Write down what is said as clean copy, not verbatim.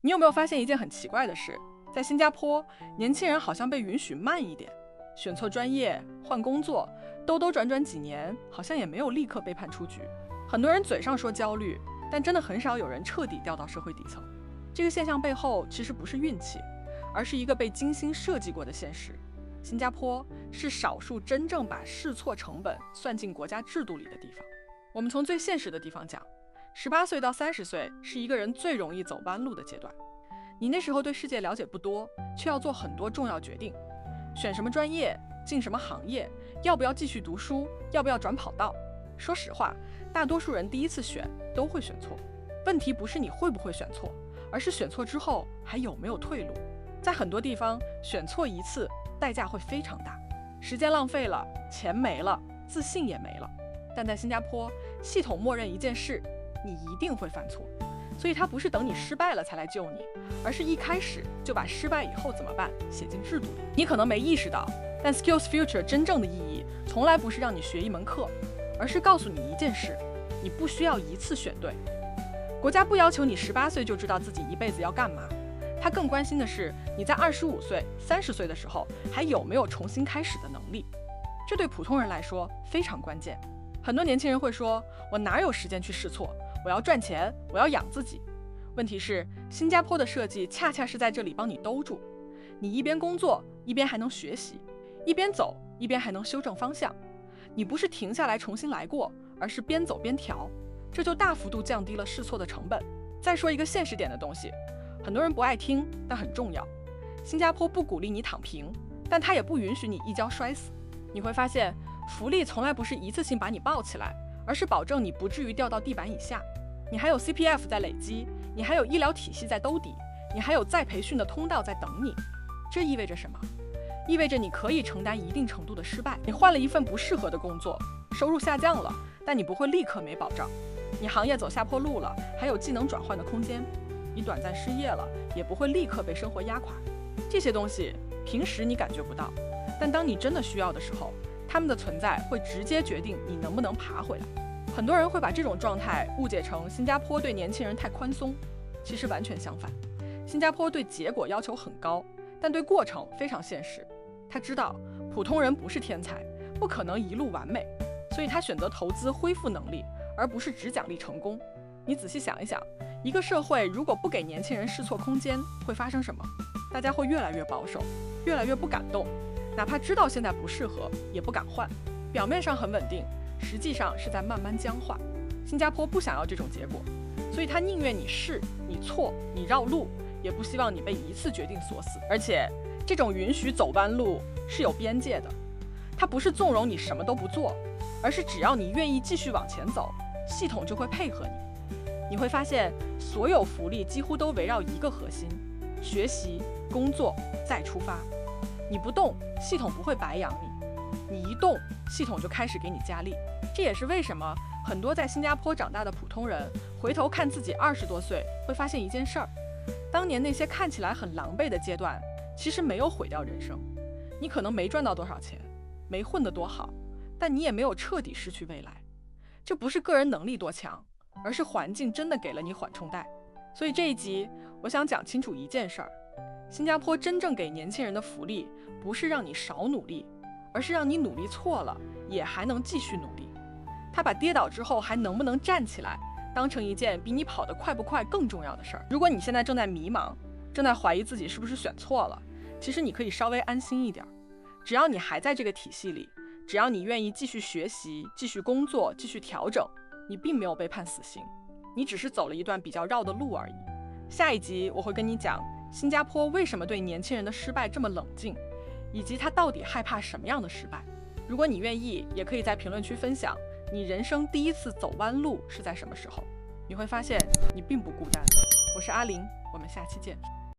你有没有发现一件很奇怪的事？在新加坡，年轻人好像被允许慢一点，选错专业、换工作，兜兜转转几年，好像也没有立刻被判出局。很多人嘴上说焦虑，但真的很少有人彻底掉到社会底层。这个现象背后其实不是运气，而是一个被精心设计过的现实。新加坡是少数真正把试错成本算进国家制度里的地方。我们从最现实的地方讲，18岁到30岁是一个人最容易走弯路的阶段。你那时候对世界了解不多，却要做很多重要决定，选什么专业，进什么行业，要不要继续读书，要不要转跑道。说实话，大多数人第一次选都会选错。问题不是你会不会选错，而是选错之后还有没有退路。在很多地方，选错一次代价会非常大，时间浪费了，钱没了，自信也没了。但在新加坡，系统默认一件事，你一定会犯错，所以它不是等你失败了才来救你，而是一开始就把失败以后怎么办写进制度里。你可能没意识到，但 SkillsFuture 真正的意义从来不是让你学一门课，而是告诉你一件事，你不需要一次选对。国家不要求你18岁就知道自己一辈子要干嘛，他更关心的是你在25岁、30岁的时候还有没有重新开始的能力。这对普通人来说非常关键。很多年轻人会说，我哪有时间去试错，我要赚钱，我要养自己。问题是，新加坡的设计恰恰是在这里帮你兜住，你一边工作一边还能学习，一边走一边还能修正方向。你不是停下来重新来过，而是边走边调，这就大幅度降低了试错的成本。再说一个现实点的东西，很多人不爱听，但很重要。新加坡不鼓励你躺平，但它也不允许你一跤摔死。你会发现，福利从来不是一次性把你抱起来，而是保证你不至于掉到地板以下。你还有 CPF 在累积，你还有医疗体系在兜底，你还有再培训的通道在等你。这意味着什么？意味着你可以承担一定程度的失败。你换了一份不适合的工作，收入下降了，但你不会立刻没保障。你行业走下坡路了，还有技能转换的空间。你短暂失业了，也不会立刻被生活压垮。这些东西平时你感觉不到，但当你真的需要的时候，他们的存在会直接决定你能不能爬回来。很多人会把这种状态误解成新加坡对年轻人太宽松，其实完全相反。新加坡对结果要求很高，但对过程非常现实。他知道普通人不是天才，不可能一路完美，所以他选择投资恢复能力，而不是只奖励成功。你仔细想一想，一个社会如果不给年轻人试错空间，会发生什么？大家会越来越保守，越来越不敢动，哪怕知道现在不适合，也不敢换。表面上很稳定，实际上是在慢慢僵化。新加坡不想要这种结果，所以他宁愿你试、你错、你绕路，也不希望你被一次决定锁死。而且这种允许走弯路是有边界的，它不是纵容你什么都不做，而是只要你愿意继续往前走，系统就会配合你。你会发现，所有福利几乎都围绕一个核心：学习、工作，再出发。你不动，系统不会白养你；你一动，系统就开始给你加力。这也是为什么很多在新加坡长大的普通人，回头看自己20多岁，会发现一件事儿：当年那些看起来很狼狈的阶段，其实没有毁掉人生。你可能没赚到多少钱，没混得多好，但你也没有彻底失去未来。这不是个人能力多强，而是环境真的给了你缓冲带。所以这一集我想讲清楚一件事儿：新加坡真正给年轻人的福利，不是让你少努力，而是让你努力错了也还能继续努力。他把跌倒之后还能不能站起来当成一件比你跑得快不快更重要的事儿。如果你现在正在迷茫，正在怀疑自己是不是选错了，其实你可以稍微安心一点。只要你还在这个体系里，只要你愿意继续学习、继续工作、继续调整，你并没有被判死刑，你只是走了一段比较绕的路而已。下一集我会跟你讲新加坡为什么对年轻人的失败这么冷静，以及他到底害怕什么样的失败。如果你愿意，也可以在评论区分享你人生第一次走弯路是在什么时候。你会发现你并不孤单。我是阿玲，我们下期见。